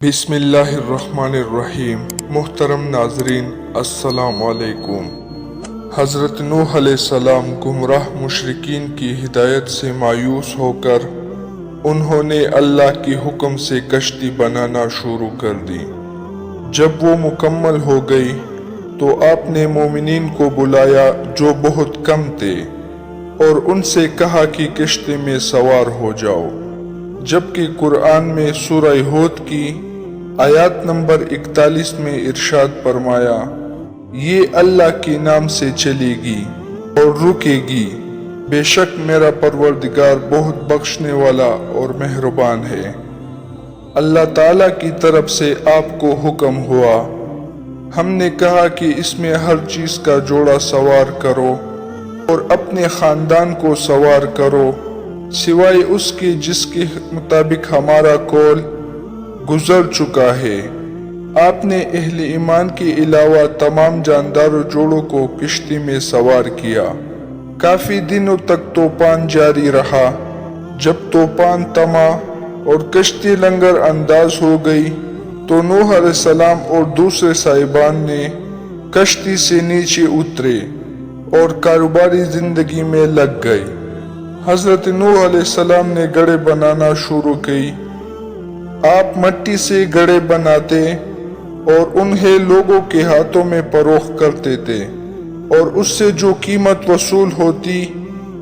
بسم اللہ الرحمن الرحیم۔ محترم ناظرین السلام علیکم۔ حضرت نوح علیہ السلام گمراہ مشرکین کی ہدایت سے مایوس ہو کر انہوں نے اللہ کے حکم سے کشتی بنانا شروع کر دی۔ جب وہ مکمل ہو گئی تو آپ نے مومنین کو بلایا جو بہت کم تھے اور ان سے کہا کہ کشتی میں سوار ہو جاؤ، جبکہ قرآن میں سورہ ہود کی آیات نمبر 41 میں ارشاد فرمایا، یہ اللہ کے نام سے چلے گی اور رکے گی، بے شک میرا پروردگار بہت بخشنے والا اور مہربان ہے۔ اللہ تعالیٰ کی طرف سے آپ کو حکم ہوا، ہم نے کہا کہ اس میں ہر چیز کا جوڑا سوار کرو اور اپنے خاندان کو سوار کرو، سوائے اس کے جس کے مطابق ہمارا قول گزر چکا ہے۔ آپ نے اہل ایمان کے علاوہ تمام جاندار و جوڑوں کو کشتی میں سوار کیا۔ کافی دنوں تک طوفان جاری رہا۔ جب طوفان تھما اور کشتی لنگر انداز ہو گئی تو نوح علیہ السلام اور دوسرے صاحبان نے کشتی سے نیچے اترے اور کاروباری زندگی میں لگ گئے۔ حضرت نوح علیہ السلام نے گڑھے بنانا شروع کی۔ آپ مٹی سے گڑھے بناتے اور انہیں لوگوں کے ہاتھوں میں فروخت کرتے تھے اور اس سے جو قیمت وصول ہوتی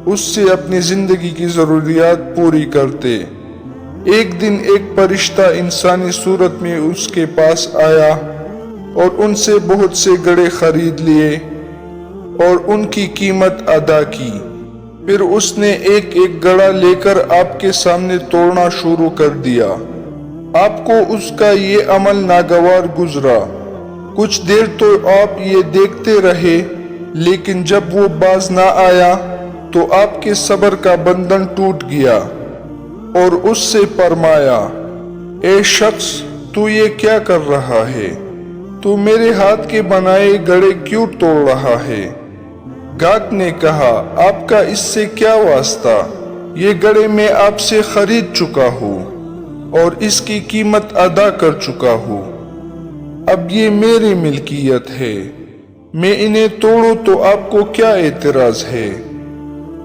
اس سے اپنی زندگی کی ضروریات پوری کرتے۔ ایک دن ایک فرشتہ انسانی صورت میں اس کے پاس آیا اور ان سے بہت سے گڑھے خرید لیے اور ان کی قیمت ادا کی۔ پھر اس نے ایک ایک گڑھا لے کر آپ کے سامنے توڑنا شروع کر دیا۔ آپ کو اس کا یہ عمل ناگوار گزرا۔ کچھ دیر تو آپ یہ دیکھتے رہے، لیکن جب وہ باز نہ آیا تو آپ کے صبر کا بندھن ٹوٹ گیا اور اس سے فرمایا، اے شخص، تو یہ کیا کر رہا ہے؟ تو میرے ہاتھ کے بنائے گڑھے کیوں توڑ رہا ہے؟ گاہک نے کہا، آپ کا اس سے کیا واسطہ؟ یہ گڑھے میں آپ سے خرید چکا ہوں اور اس کی قیمت ادا کر چکا ہوں۔ اب یہ میری ملکیت ہے، میں انہیں توڑوں تو آپ کو کیا اعتراض ہے؟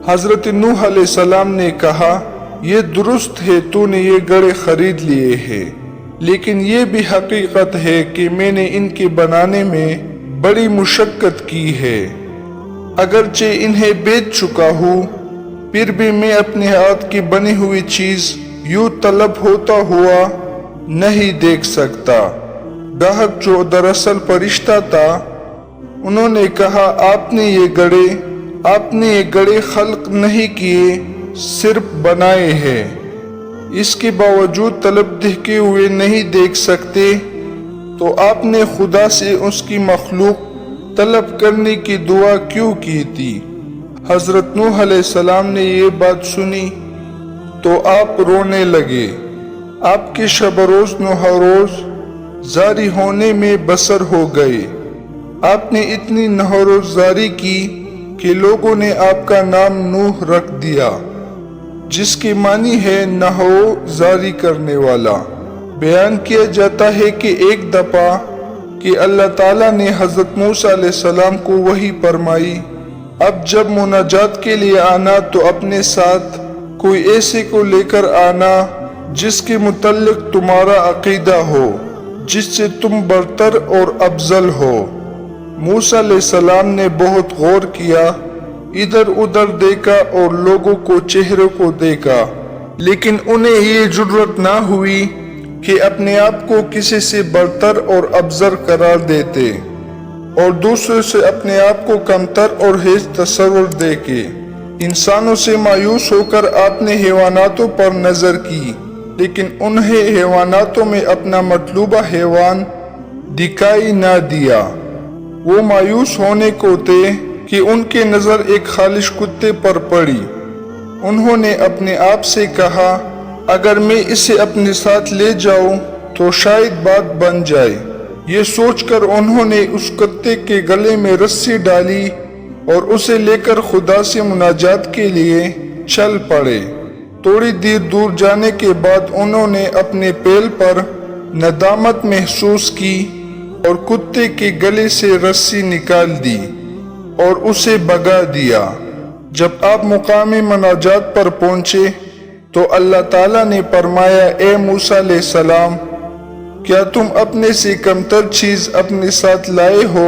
حضرت نوح علیہ السلام نے کہا، یہ درست ہے تو نے یہ گڑھے خرید لیے ہیں، لیکن یہ بھی حقیقت ہے کہ میں نے ان کے بنانے میں بڑی مشقت کی ہے۔ اگرچہ انہیں بیچ چکا ہوں، پھر بھی میں اپنے ہاتھ کی بنی ہوئی چیز یوں طلب ہوتا ہوا نہیں دیکھ سکتا۔ گاہک جو دراصل فرشتہ تھا، انہوں نے کہا، آپ نے یہ گڑھے خلق نہیں کیے، صرف بنائے ہیں، اس کے باوجود طلب دیکھے ہوئے نہیں دیکھ سکتے، تو آپ نے خدا سے اس کی مخلوق طلب کرنے کی دعا کیوں کی تھی؟ حضرت نوح علیہ السلام نے یہ بات سنی تو آپ رونے لگے۔ آپ کے شب روز نوح روز زاری ہونے میں بسر ہو گئے۔ آپ نے اتنی نہر و زاری کی کہ لوگوں نے آپ کا نام نوح رکھ دیا، جس کے معنی ہے نہو زاری کرنے والا۔ بیان کیا جاتا ہے کہ ایک دفعہ کہ اللہ تعالیٰ نے حضرت موسیٰ علیہ السلام کو وحی فرمائی، اب جب مناجات کے لیے آنا تو اپنے ساتھ کوئی ایسے کو لے کر آنا جس کے متعلق تمہارا عقیدہ ہو، جس سے تم برتر اور افضل ہو۔ موسیٰ علیہ السلام نے بہت غور کیا، ادھر ادھر دیکھا اور لوگوں کو چہرے کو دیکھا، لیکن انہیں یہ جرأت نہ ہوئی کہ اپنے آپ کو کسی سے برتر اور افضل قرار دیتے اور دوسرے سے اپنے آپ کو کمتر اور ہیچ تصور دے کے۔ انسانوں سے مایوس ہو کر آپ نے حیواناتوں پر نظر کی، لیکن انہیں حیواناتوں میں اپنا مطلوبہ حیوان دکھائی نہ دیا۔ وہ مایوس ہونے کو تھے کہ ان کی نظر ایک خالص کتے پر پڑی۔ انہوں نے اپنے آپ سے کہا، اگر میں اسے اپنے ساتھ لے جاؤں تو شاید بات بن جائے۔ یہ سوچ کر انہوں نے اس کتے کے گلے میں رسی ڈالی اور اسے لے کر خدا سے مناجات کے لیے چل پڑے۔ تھوڑی دیر دور جانے کے بعد انہوں نے اپنے پیل پر ندامت محسوس کی اور کتے کے گلے سے رسی نکال دی اور اسے بھگا دیا۔ جب آپ مقام مناجات پر پہنچے تو اللہ تعالیٰ نے فرمایا، اے موسیٰ علیہ السلام، کیا تم اپنے سے کمتر چیز اپنے ساتھ لائے ہو؟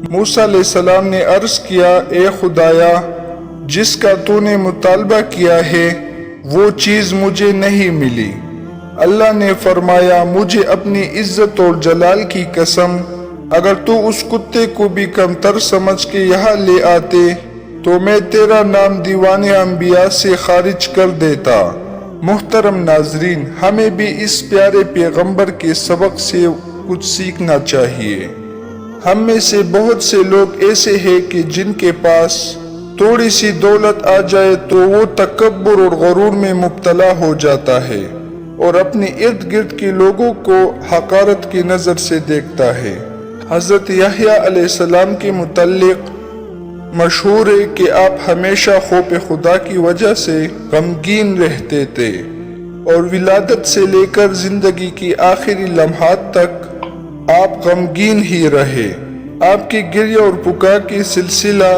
موسیٰ علیہ السلام نے عرض کیا، اے خدایا، جس کا تو نے مطالبہ کیا ہے وہ چیز مجھے نہیں ملی۔ اللہ نے فرمایا، مجھے اپنی عزت اور جلال کی قسم، اگر تو اس کتے کو بھی کمتر سمجھ کے یہاں لے آتے تو میں تیرا نام دیوان انبیاء سے خارج کر دیتا۔ محترم ناظرین، ہمیں بھی اس پیارے پیغمبر کے سبق سے کچھ سیکھنا چاہیے۔ ہم میں سے بہت سے لوگ ایسے ہیں کہ جن کے پاس تھوڑی سی دولت آ جائے تو وہ تکبر اور غرور میں مبتلا ہو جاتا ہے اور اپنے ارد گرد کے لوگوں کو حقارت کی نظر سے دیکھتا ہے۔ حضرت یحییٰ علیہ السلام کے متعلق مشہور ہے کہ آپ ہمیشہ خوف خدا کی وجہ سے غمگین رہتے تھے اور ولادت سے لے کر زندگی کی آخری لمحات تک آپ غمگین ہی رہے۔ آپ کی گریہ اور پکار کی سلسلہ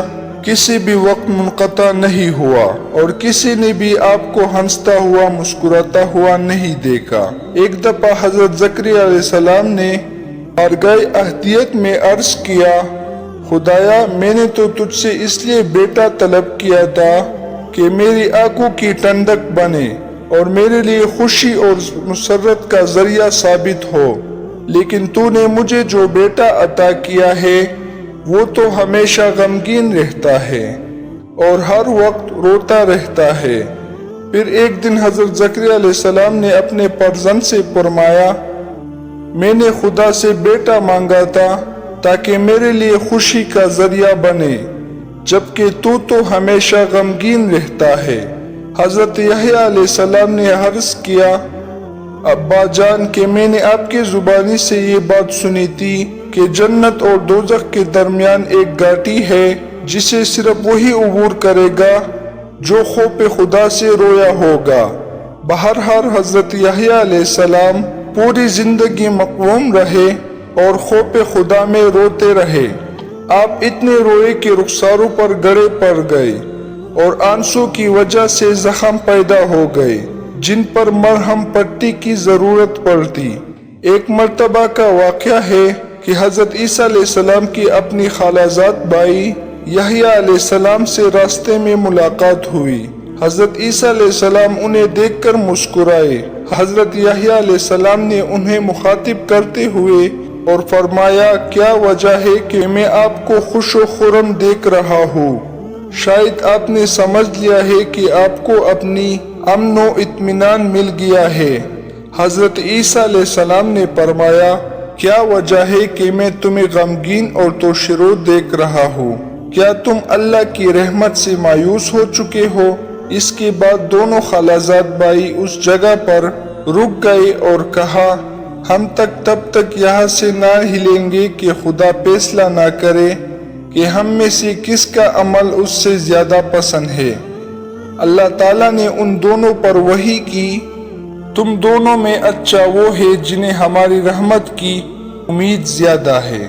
کسی بھی وقت منقطع نہیں ہوا اور کسی نے بھی آپ کو ہنستا ہوا مسکراتا ہوا نہیں دیکھا۔ ایک دفعہ حضرت زکریا علیہ السلام نے بارگاہ احدیت میں عرض کیا، خدایا، میں نے تو تجھ سے اس لیے بیٹا طلب کیا تھا کہ میری آنکھوں کی ٹھنڈک بنے اور میرے لیے خوشی اور مسرت کا ذریعہ ثابت ہو، لیکن تو نے مجھے جو بیٹا عطا کیا ہے وہ تو ہمیشہ غمگین رہتا ہے اور ہر وقت روتا رہتا ہے۔ پھر ایک دن حضرت زکریا علیہ السلام نے اپنے فرزند سے فرمایا، میں نے خدا سے بیٹا مانگا تھا تاکہ میرے لیے خوشی کا ذریعہ بنے، جبکہ تو ہمیشہ غمگین رہتا ہے۔ حضرت یحییٰ علیہ السلام نے عرض کیا، ابا جان، کہ میں نے آپ کی زبانی سے یہ بات سنی تھی کہ جنت اور دوزخ کے درمیان ایک گھاٹی ہے جسے صرف وہی عبور کرے گا جو خوف خدا سے رویا ہوگا۔ بہرحال حضرت یحییٰ علیہ السلام پوری زندگی مقوم رہے اور خوف خدا میں روتے رہے۔ آپ اتنے روئے کہ رخساروں پر گڑے پڑ گئے اور آنسو کی وجہ سے زخم پیدا ہو گئے جن پر مرہم پٹی کی ضرورت پڑتی۔ ایک مرتبہ کا واقعہ ہے کہ حضرت عیسیٰ علیہ السلام کی اپنی خالازاد بھائی یحییٰ علیہ السلام سے راستے میں ملاقات ہوئی۔ حضرت عیسیٰ علیہ السلام انہیں دیکھ کر مسکرائے۔ حضرت یحییٰ علیہ السلام نے انہیں مخاطب کرتے ہوئے اور فرمایا، کیا وجہ ہے کہ میں آپ کو خوش و خرم دیکھ رہا ہوں؟ شاید آپ نے سمجھ لیا ہے کہ آپ کو اپنی امن و اطمینان مل گیا ہے۔ حضرت عیسیٰ علیہ السلام نے فرمایا، کیا وجہ ہے کہ میں تمہیں غمگین اور توشرو دیکھ رہا ہوں؟ کیا تم اللہ کی رحمت سے مایوس ہو چکے ہو؟ اس کے بعد دونوں خالازاد بھائی اس جگہ پر رک گئے اور کہا، ہم تب تک یہاں سے نہ ہلیں گے کہ خدا فیصلہ نہ کرے کہ ہم میں سے کس کا عمل اس سے زیادہ پسند ہے۔ اللہ تعالیٰ نے ان دونوں پر وحی کی، تم دونوں میں اچھا وہ ہے جنہیں ہماری رحمت کی امید زیادہ ہے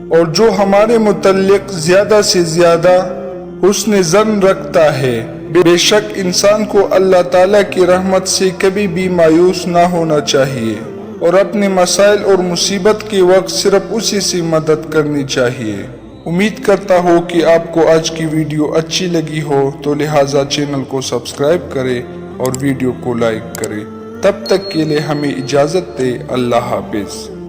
اور جو ہمارے متعلق زیادہ سے زیادہ حسن ظن رکھتا ہے۔ بے شک انسان کو اللہ تعالیٰ کی رحمت سے کبھی بھی مایوس نہ ہونا چاہیے اور اپنے مسائل اور مصیبت کے وقت صرف اسی سے مدد کرنی چاہیے۔ امید کرتا ہوں کہ آپ کو آج کی ویڈیو اچھی لگی ہو، تو لہٰذا چینل کو سبسکرائب کریں اور ویڈیو کو لائک کریں۔ تب تک کے لیے ہمیں اجازت دے، اللہ حافظ۔